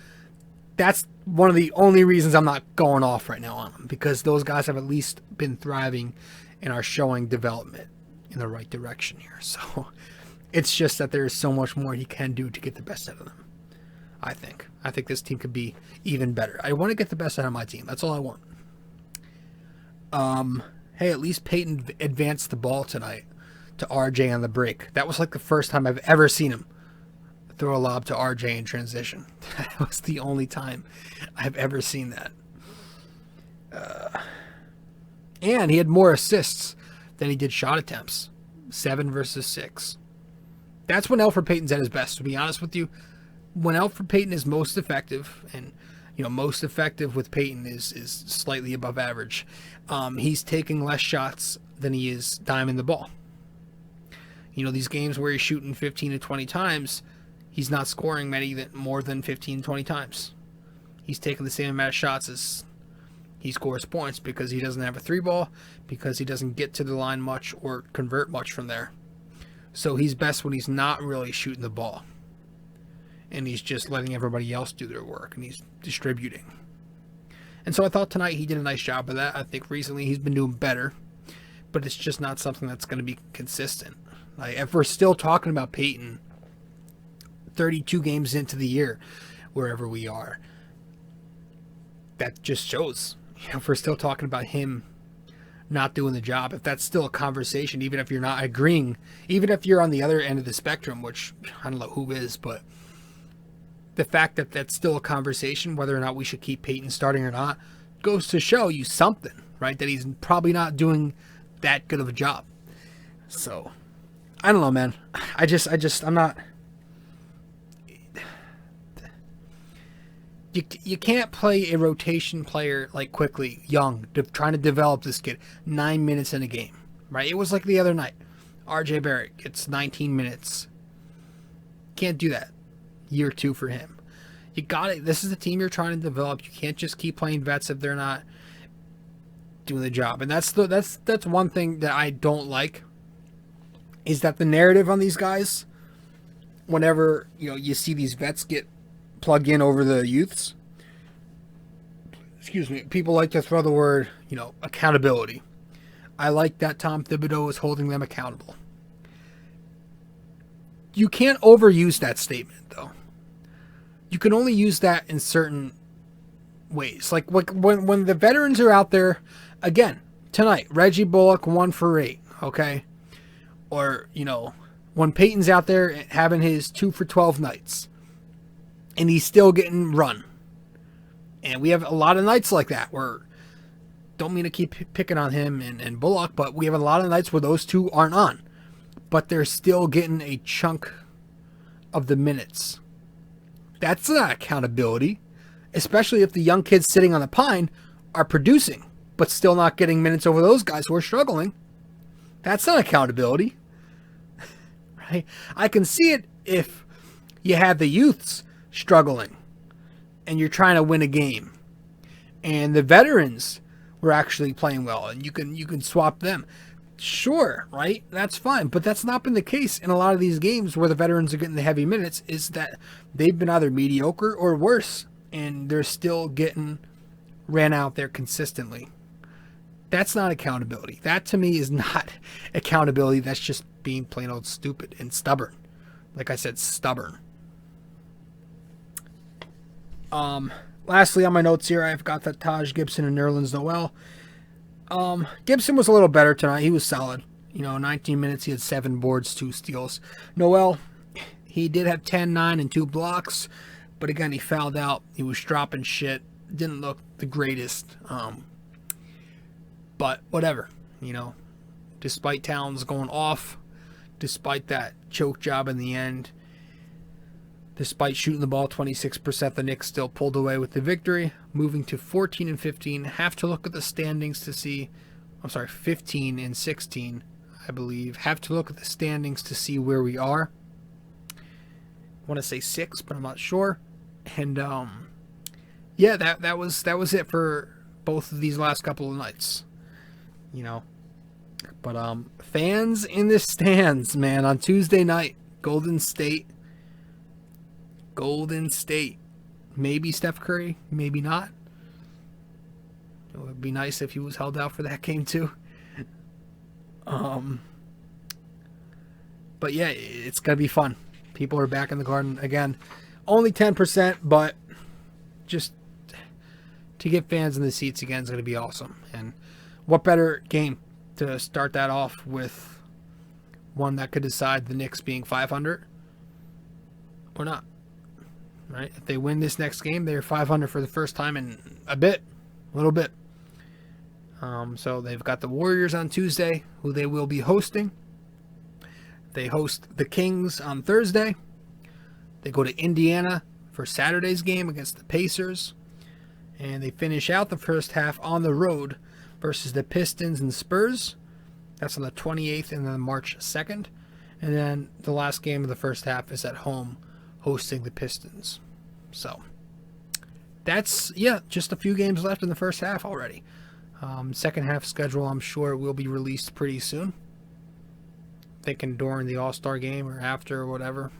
that's one of the only reasons I'm not going off right now on them, because those guys have at least been thriving and are showing development in the right direction here. So it's just that there is so much more he can do to get the best out of them. I think this team could be even better. I want to get the best out of my team. That's all I want. Hey, at least Peyton advanced the ball tonight to RJ on the break. That was like the first time I've ever seen him throw a lob to RJ in transition. That was the only time I've ever seen that. And he had more assists than he did shot attempts. 7 versus 6. That's when Elfrid Payton's at his best, to be honest with you. When Elfrid Payton is most effective, and you know, most effective with Payton is slightly above average. He's taking less shots than he is diming the ball. You know, these games where he's shooting 15 to 20 times, he's not scoring more than 15 to 20 times. He's taking the same amount of shots as he scores points because he doesn't have a three ball, because he doesn't get to the line much or convert much from there. So he's best when he's not really shooting the ball. And he's just letting everybody else do their work, and he's distributing. And so I thought tonight he did a nice job of that. I think recently he's been doing better, but it's just not something that's going to be consistent. Like, if we're still talking about Peyton 32 games into the year, wherever we are, that just shows. You know, if we're still talking about him not doing the job, if that's still a conversation, even if you're not agreeing, even if you're on the other end of the spectrum, which I don't know who is, but the fact that that's still a conversation, whether or not we should keep Peyton starting or not, goes to show you something, right? That he's probably not doing that good of a job. So, I don't know, man. I'm not. You can't play a rotation player like quickly, young, trying to develop this kid 9 minutes in a game, right? It was like the other night. R.J. Barrett gets 19 minutes. Can't do that. Year 2 for him. You got it. This is the team you're trying to develop. You can't just keep playing vets if they're not doing the job. And that's one thing that I don't like, is that the narrative on these guys, whenever you see these vets get plugged in over the youths, people like to throw the word accountability. I like that Tom Thibodeau is holding them accountable. You can't overuse that statement, though. You can only use that in certain ways. Like when the veterans are out there, again, tonight, Reggie Bullock 1 for 8, okay? Or, when Peyton's out there having his 2 for 12 nights, and he's still getting run. And we have a lot of nights like that where, don't mean to keep picking on him and Bullock, but we have a lot of nights where those two aren't on. But they're still getting a chunk of the minutes. That's not accountability, especially if the young kids sitting on the pine are producing, but still not getting minutes over those guys who are struggling. That's not accountability, right? I can see it if you have the youths struggling and you're trying to win a game, and the veterans were actually playing well, and you can swap them. Sure, right? That's fine, but that's not been the case in a lot of these games where the veterans are getting the heavy minutes. Is that they've been either mediocre or worse, and they're still getting ran out there consistently. That's not accountability. That to me is not accountability. That's just being plain old stupid and stubborn. Like I said, stubborn. Lastly, on my notes here, I've got that Taj Gibson and Nerlens Noel. Gibson was a little better tonight. He was solid. 19 minutes, he had 7 boards, 2 steals. Noel, he did have 10, 9, and 2 blocks. But again, he fouled out. He was dropping shit. Didn't look the greatest. But whatever. Despite Towns going off, despite that choke job in the end, despite shooting the ball 26%, the Knicks still pulled away with the victory, moving to 14 and 15. Have to look at the standings to see. 15 and 16, I believe. Have to look at the standings to see where we are. I want to say 6, but I'm not sure. And yeah, that was it for both of these last couple of nights. But fans in the stands, man, on Tuesday night, Golden State. Maybe Steph Curry, maybe not. It would be nice if he was held out for that game too. But yeah, it's gonna be fun. People are back in the Garden again. Only 10%, but just to get fans in the seats again is gonna be awesome. And what better game to start that off with, one that could decide the Knicks being 500 or not. Right? If they win this next game, they're 500 for the first time in a little bit. So they've got the Warriors on Tuesday, who they will be hosting. They host the Kings on Thursday. They go to Indiana for Saturday's game against the Pacers. And they finish out the first half on the road versus the Pistons and Spurs. That's on the 28th and then March 2nd. And then the last game of the first half is at home, hosting the Pistons. So that's, just a few games left in the first half already. Second half schedule, I'm sure, will be released pretty soon. Thinking during the All-Star game or after or whatever.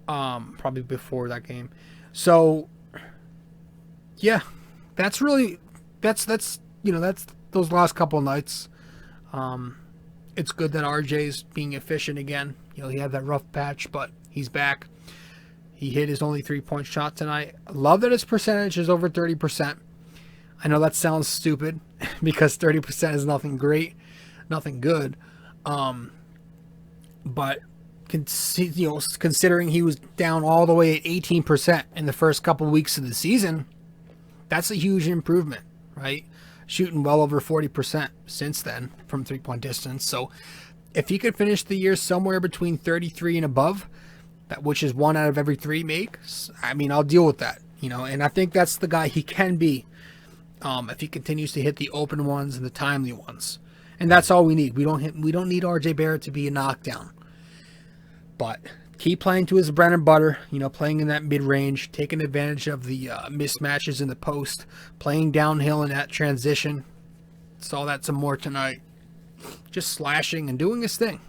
Probably before that game. So yeah, that's those last couple nights. It's good that RJ's being efficient again. He had that rough patch, but he's back. He hit his only 3-point shot tonight. I love that his percentage is over 30%. I know that sounds stupid because 30% is nothing great, nothing good. But considering he was down all the way at 18% in the first couple weeks of the season, that's a huge improvement, right? Shooting well over 40% since then from 3-point distance. So if he could finish the year somewhere between 33 and above, which is 1 out of every 3 makes, I'll deal with that, and I think that's the guy he can be if he continues to hit the open ones and the timely ones. And that's all we need. We don't need RJ Barrett to be a knockdown. But keep playing to his bread and butter, playing in that mid-range, taking advantage of the mismatches in the post, playing downhill in that transition. Saw that some more tonight. Just slashing and doing his thing.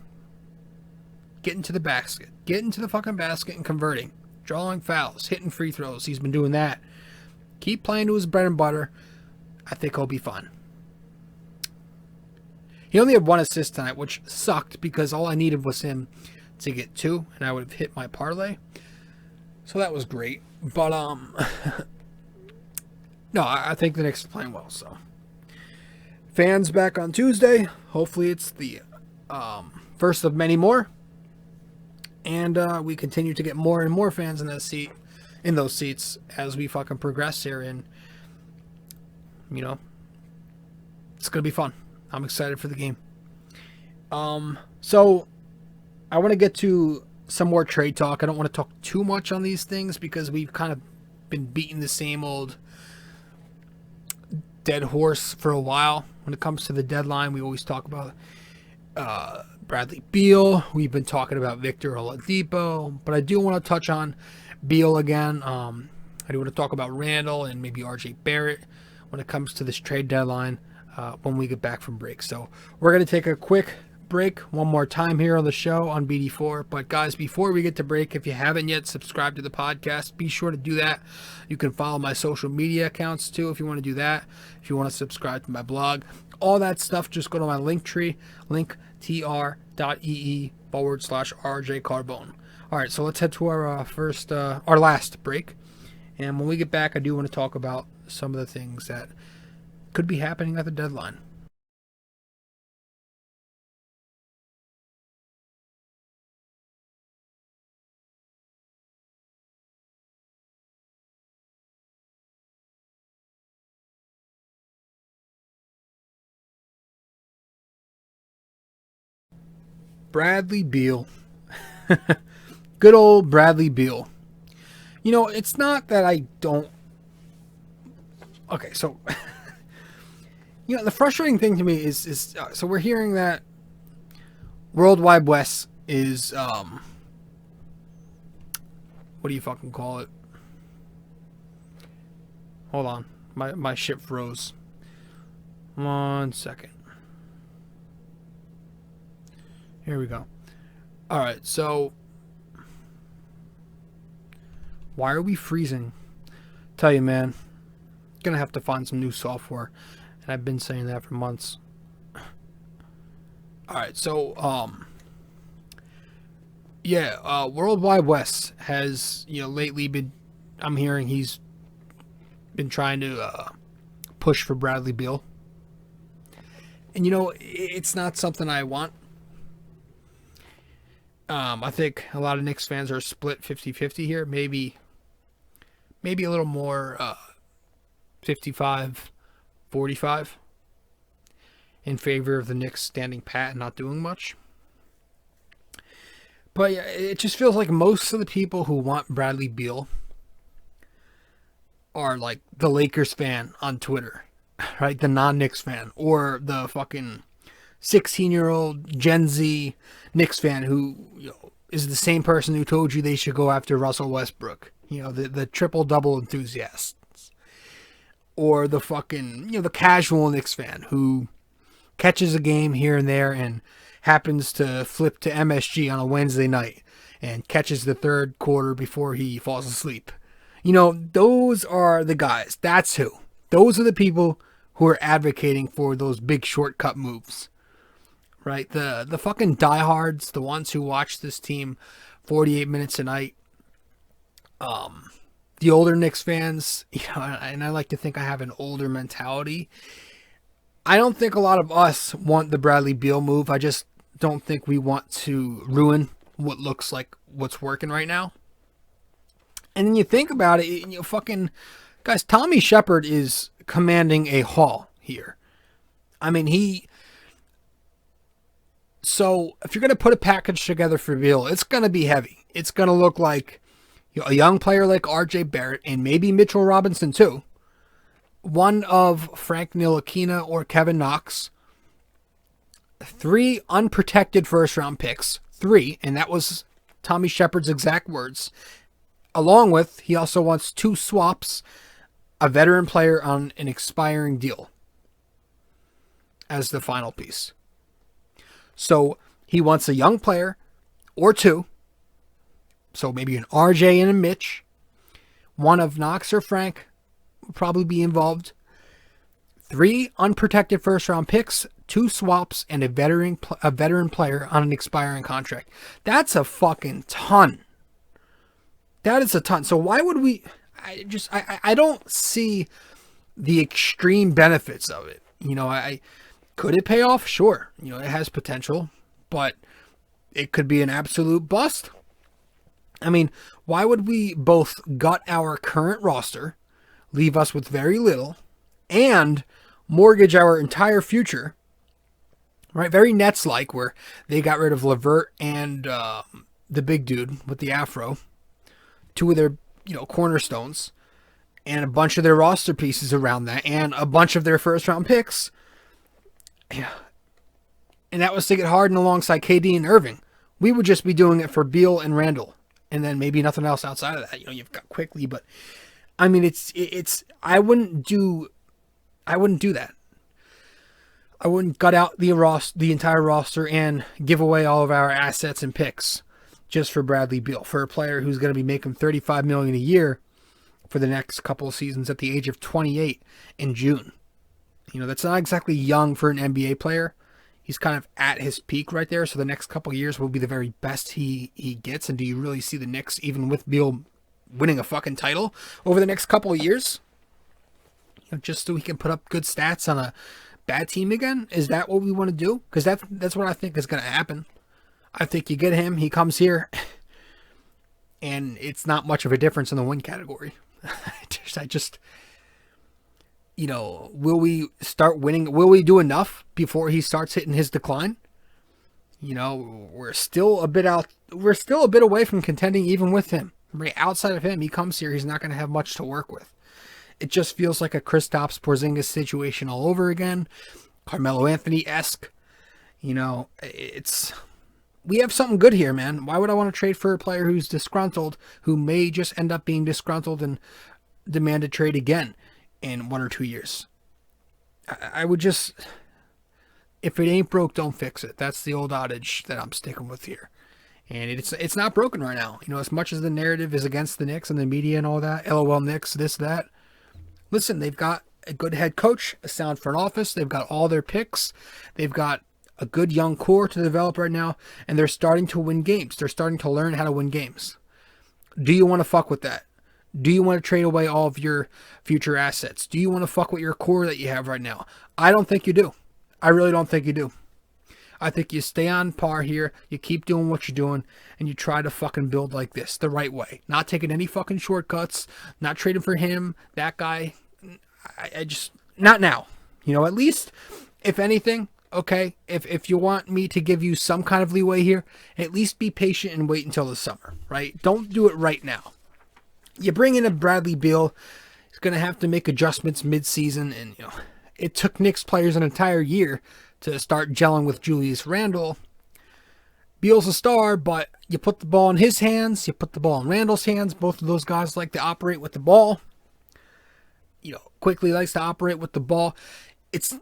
Getting to the basket. Getting to the fucking basket and converting. Drawing fouls. Hitting free throws. He's been doing that. Keep playing to his bread and butter. I think he'll be fine. He only had 1 assist tonight, which sucked because all I needed was him to get 2, and I would have hit my parlay. So that was great. But, no, I think the Knicks are playing well, so. Fans back on Tuesday. Hopefully it's the first of many more. And we continue to get more and more fans in those seats as we fucking progress here. And, it's going to be fun. I'm excited for the game. So I want to get to some more trade talk. I don't want to talk too much on these things because we've kind of been beating the same old dead horse for a while. When it comes to the deadline, we always talk about Bradley Beal. We've been talking about Victor Oladipo, but I do want to touch on Beal again. I do want to talk about Randle and maybe RJ Barrett. when it comes to this trade deadline when we get back from break. So we're going to take a quick break one more time here on the show on BD4. But guys, before we get to break, if you haven't yet subscribed to the podcast, be sure to do that. You can follow my social media accounts too if you want to do that. If you want to subscribe to my blog, all that stuff, just go to my link tree, linktr.ee/RJ Carbone. All right, so let's head to our last break. And when we get back, I do want to talk about some of the things that could be happening at the deadline. Bradley Beal. Good old Bradley Beal. You know, it's not that I don't... Okay, so... you know, the frustrating thing to me is so we're hearing that World Wide Wes is... what do you fucking call it? Hold on. My shit froze. 1 second. Here we go. Alright, so why are we freezing? Tell you, man, gonna have to find some new software, and I've been saying that for months. Alright, so World Wide Wes has, you know, lately been, I'm hearing he's been trying to push for Bradley Beal. And you know, it's not something I want. I think a lot of Knicks fans are split 50-50 here. Maybe a little more 55-45 in favor of the Knicks standing pat and not doing much. But yeah, it just feels like most of the people who want Bradley Beal are like the Lakers fan on Twitter, right? The non-Knicks fan, or the fucking 16-year-old Gen Z Knicks fan who, you know, is the same person who told you they should go after Russell Westbrook. You know, the triple-double enthusiasts. Or the fucking, you know, the casual Knicks fan who catches a game here and there and happens to flip to MSG on a Wednesday night and catches the third quarter before he falls asleep. You know, those are the guys. That's who. Those are the people who are advocating for those big shortcut moves. Right? The fucking diehards, the ones who watch this team 48 minutes a night. The older Knicks fans, you know, and I like to think I have an older mentality. I don't think a lot of us want the Bradley Beal move. I just don't think we want to ruin what looks like what's working right now. And then you think about it, you know, fucking guys, Tommy Shepard is commanding a haul here. I mean, so if you're going to put a package together for Beal, it's going to be heavy. It's going to look like, you know, a young player like RJ Barrett and maybe Mitchell Robinson too. One of Frank Ntilikina or Kevin Knox. 3 unprotected first round picks. 3, and that was Tommy Shepard's exact words. Along with, he also wants 2 swaps, a veteran player on an expiring deal as the final piece. So he wants a young player or 2. So maybe an RJ and a Mitch. One of Knox or Frank will probably be involved. 3 unprotected first round picks, 2 swaps, and a veteran player on an expiring contract. That's a fucking ton. That is a ton. So why would we... I don't see the extreme benefits of it. You know, could it pay off? Sure. You know, it has potential, but it could be an absolute bust. I mean, why would we both gut our current roster, leave us with very little, and mortgage our entire future, right? Very Nets-like, where they got rid of LeVert and the big dude with the afro, 2 of their, you know, cornerstones, and a bunch of their roster pieces around that, and a bunch of their first-round picks. Yeah. And that was to get Harden alongside KD and Irving. We would just be doing it for Beal and Randle, and then maybe nothing else outside of that. You know, you've got Quickly, but I mean, it's. I wouldn't do I wouldn't do that. I wouldn't gut out the entire roster and give away all of our assets and picks just for Bradley Beal, for a player who's going to be making $35 million a year for the next couple of seasons at the age of 28 in June. That's not exactly young for an NBA player. He's kind of at his peak right there, so the next couple of years will be the very best he gets. And do you really see the Knicks, even with Beal, winning a fucking title over the next couple of years? Just so he can put up good stats on a bad team again? Is that what we want to do? Because that's what I think is going to happen. I think you get him, he comes here, and it's not much of a difference in the win category. Will we start winning? Will we do enough before he starts hitting his decline? We're still a bit away from contending even with him. Right outside of him, he comes here, he's not going to have much to work with. It just feels like a Kristaps Porzingis situation all over again. Carmelo Anthony-esque. We have something good here, man. Why would I want to trade for a player who's disgruntled, who may just end up being disgruntled and demand a trade again in 1 or 2 years? I would just, if it ain't broke, don't fix it. That's the old adage that I'm sticking with here. And it's not broken right now. As much as the narrative is against the Knicks and the media and all that, LOL Knicks, this, that. Listen, they've got a good head coach, a sound front office. They've got all their picks. They've got a good young core to develop right now, and they're starting to win games. They're starting to learn how to win games. Do you want to fuck with that? Do you want to trade away all of your future assets? Do you want to fuck with your core that you have right now? I don't think you do. I really don't think you do. I think you stay on par here, you keep doing what you're doing, and you try to fucking build like this, the right way. Not taking any fucking shortcuts, not trading for him, that guy. I just, not now. At least, if anything, okay, if you want me to give you some kind of leeway here, at least be patient and wait until the summer, right? Don't do it right now. You bring in a Bradley Beal, he's going to have to make adjustments mid-season, and, it took Knicks players an entire year to start gelling with Julius Randle. Beal's a star, but you put the ball in his hands, you put the ball in Randle's hands. Both of those guys like to operate with the ball. Quickly likes to operate with the ball. It's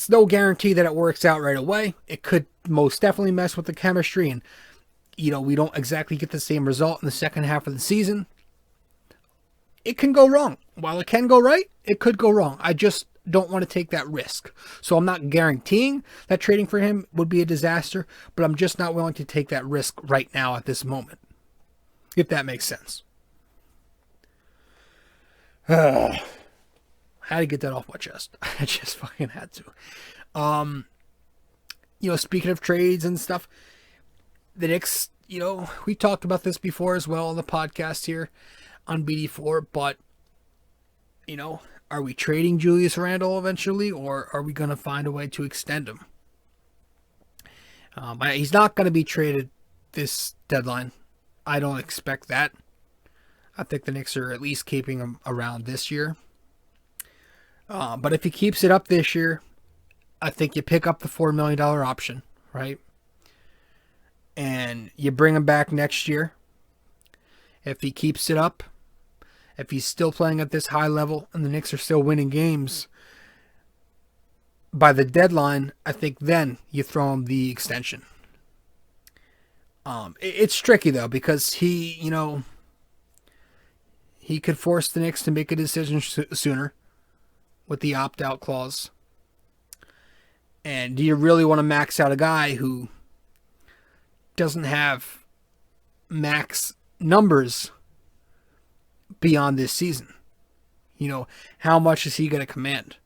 no guarantee that it works out right away. It could most definitely mess with the chemistry, and we don't exactly get the same result in the second half of the season. It can go wrong. While it can go right, it could go wrong. I just don't want to take that risk. So I'm not guaranteeing that trading for him would be a disaster, but I'm just not willing to take that risk right now at this moment. If that makes sense. How to get that off my chest. I just fucking had to. Speaking of trades and stuff, the Knicks, we talked about this before as well on the podcast here on BD4, but, are we trading Julius Randle eventually, or are we going to find a way to extend him? He's not going to be traded this deadline. I don't expect that. I think the Knicks are at least keeping him around this year. But if he keeps it up this year, I think you pick up the $4 million option, right? And you bring him back next year. If he keeps it up, if he's still playing at this high level and the Knicks are still winning games, by the deadline, I think then you throw him the extension. It's tricky, though, because he could force the Knicks to make a decision sooner with the opt-out clause. And do you really want to max out a guy who doesn't have max numbers beyond this season? How much is he going to command?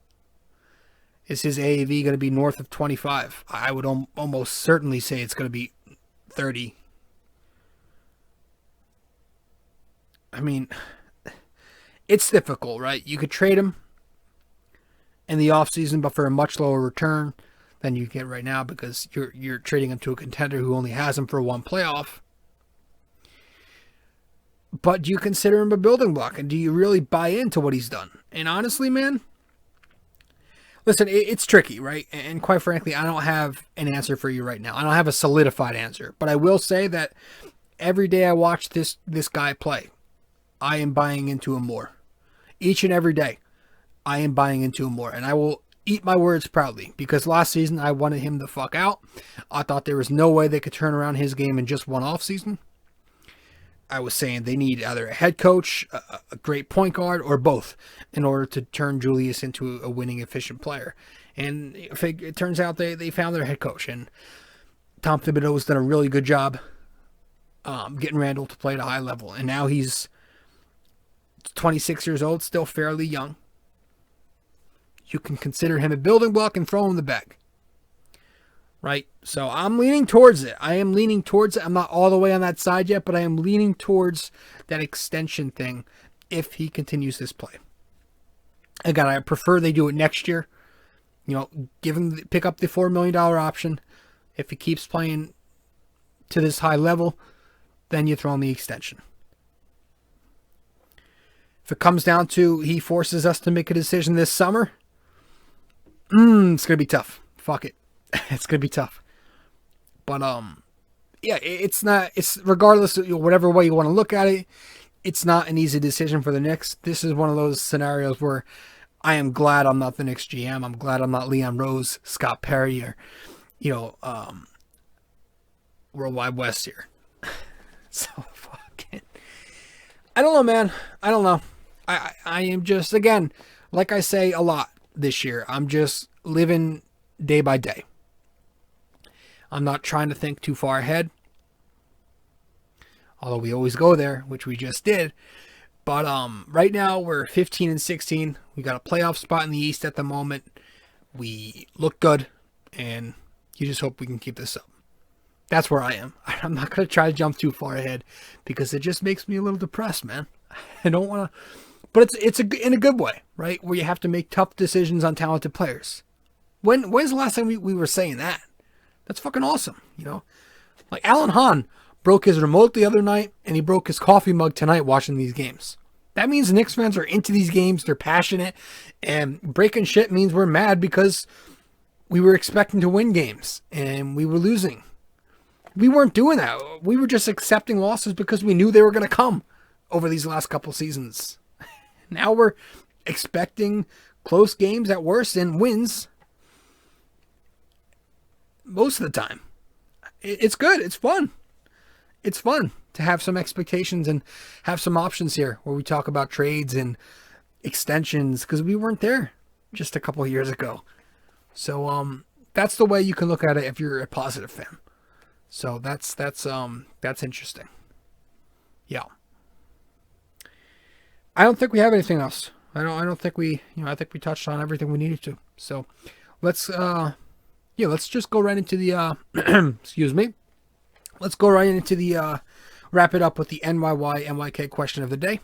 Is his AAV going to be north of 25? I would almost certainly say it's going to be 30. I mean, it's difficult, right? You could trade him in the offseason, but for a much lower return than you get right now, because you're trading him to a contender who only has him for one playoff. But do you consider him a building block? And do you really buy into what he's done? And honestly, man, listen, it's tricky, right? And quite frankly, I don't have an answer for you right now. I don't have a solidified answer. But I will say that every day I watch this guy play, I am buying into him more. Each and every day. I am buying into him more. And I will eat my words proudly, because last season I wanted him the fuck out. I thought there was no way they could turn around his game in just one offseason. I was saying they need either a head coach, a great point guard, or both in order to turn Julius into a winning, efficient player. And it turns out they found their head coach. And Tom Thibodeau has done a really good job getting Randle to play at a high level. And now he's 26 years old, still fairly young. You can consider him a building block and throw him in the bag. Right? So I'm leaning towards it. I'm not all the way on that side yet, but I am leaning towards that extension thing if he continues this play. Again, I prefer they do it next year. Pick up the $4 million option. If he keeps playing to this high level, then you throw in the extension. If it comes down to he forces us to make a decision this summer, it's going to be tough. Fuck it. It's going to be tough. But, it's regardless of whatever way you want to look at it, it's not an easy decision for the Knicks. This is one of those scenarios where I am glad I'm not the Knicks GM. I'm glad I'm not Leon Rose, Scott Perry, or, Worldwide West here. So, fucking, I don't know, man. I don't know. I am just, again, like I say a lot this year, I'm just living day by day. I'm not trying to think too far ahead, although we always go there, which we just did. But right now we're 15 and 16. We got a playoff spot in the East at the moment. We look good, and you just hope we can keep this up. That's where I am. I'm not going to try to jump too far ahead because it just makes me a little depressed, man. I don't want to, but it's in a good way, right? Where you have to make tough decisions on talented players. When's the last time we were saying that? That's fucking awesome, Like Alan Hahn broke his remote the other night, and he broke his coffee mug tonight watching these games. That means Knicks fans are into these games. They're passionate, and breaking shit means we're mad because we were expecting to win games, and we were losing. We weren't doing that. We were just accepting losses because we knew they were going to come over these last couple seasons. Now we're expecting close games at worst and wins most of the time. It's good. It's fun. It's fun to have some expectations and have some options here where we talk about trades and extensions because we weren't there just a couple of years ago. So that's the way you can look at it if you're a positive fan. So that's interesting. Yeah. I don't think we have anything else. I don't think we, I think we touched on everything we needed to. So let's just go right into the, excuse me. Let's go right into the, wrap it up with the NYK question of the day.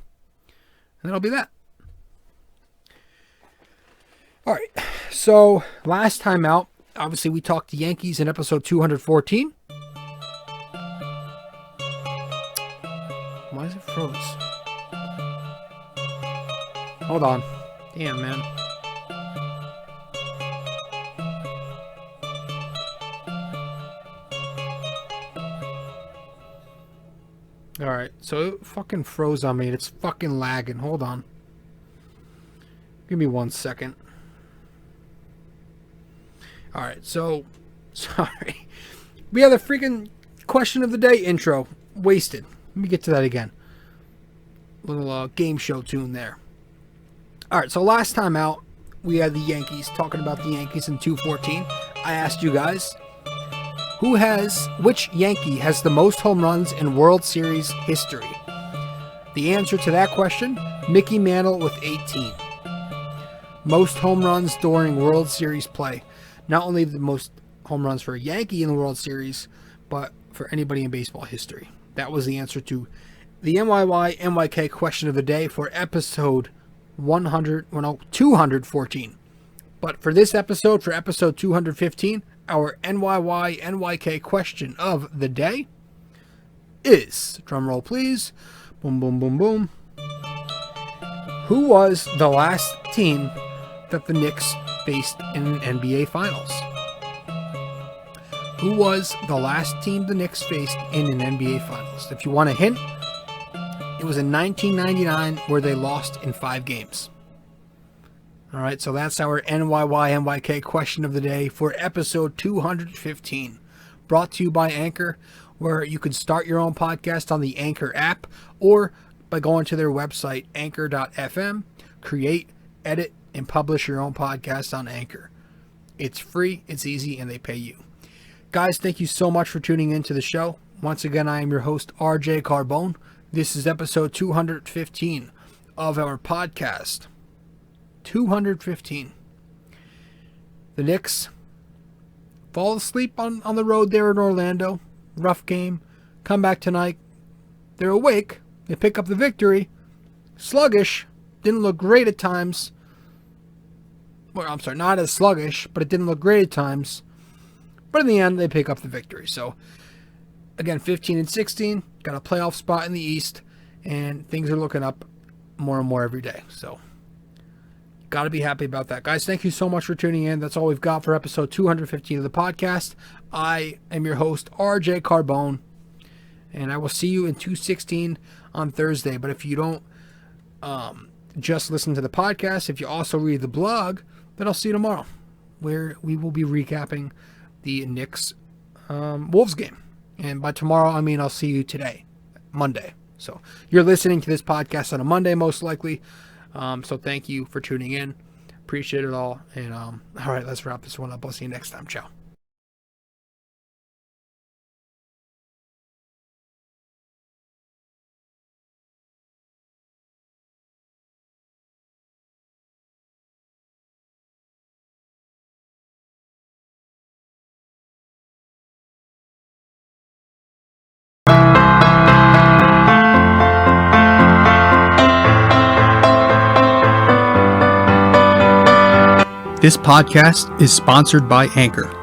And that'll be that. All right. So last time out, obviously we talked to Yankees in episode 214. Why is it froze? Hold on. Damn, man. Alright, so it fucking froze on me. It's fucking lagging. Hold on. Give me 1 second. Alright, so... Sorry. We have the freaking question of the day intro. Wasted. Let me get to that again. Little game show tune there. Alright, so last time out, we had the Yankees, talking about the Yankees in 214. I asked you guys, which Yankee has the most home runs in World Series history? The answer to that question, Mickey Mantle with 18. Most home runs during World Series play. Not only the most home runs for a Yankee in the World Series, but for anybody in baseball history. That was the answer to the NYK question of the day for episode 214. But for this episode, for episode 215, our NYK question of the day is, drum roll please, boom, boom, boom, boom. Who was the last team that the Knicks faced in an NBA Finals? Who was the last team the Knicks faced in an NBA Finals? If you want a hint, it was in 1999 where they lost in 5 games. All right, so that's our NYYNYK question of the day for episode 215, brought to you by Anchor, where you can start your own podcast on the Anchor app or by going to their website, anchor.fm, create, edit, and publish your own podcast on Anchor. It's free, it's easy, and they pay you. Guys, thank you so much for tuning into the show. Once again, I am your host, RJ Carbone. This is episode 215 of our podcast. 215. The Knicks fall asleep on the road there in Orlando. Rough game. Come back tonight. They're awake. They pick up the victory. Sluggish. Didn't look great at times. Well, I'm sorry, not as sluggish, but it didn't look great at times. But in the end, they pick up the victory. So, again, 15-16. Got a playoff spot in the East. And things are looking up more and more every day. So, got to be happy about that. Guys, thank you so much for tuning in. That's all we've got for episode 215 of the podcast. I am your host, RJ Carbone, and I will see you in 216 on Thursday. But if you don't just listen to the podcast, if you also read the blog, then I'll see you tomorrow, where we will be recapping the Knicks Wolves game. And by tomorrow, I mean I'll see you today, Monday. So you're listening to this podcast on a Monday, most likely. So thank you for tuning in. Appreciate it all. And all right, let's wrap this one up. I'll see you next time. Ciao. This podcast is sponsored by Anchor.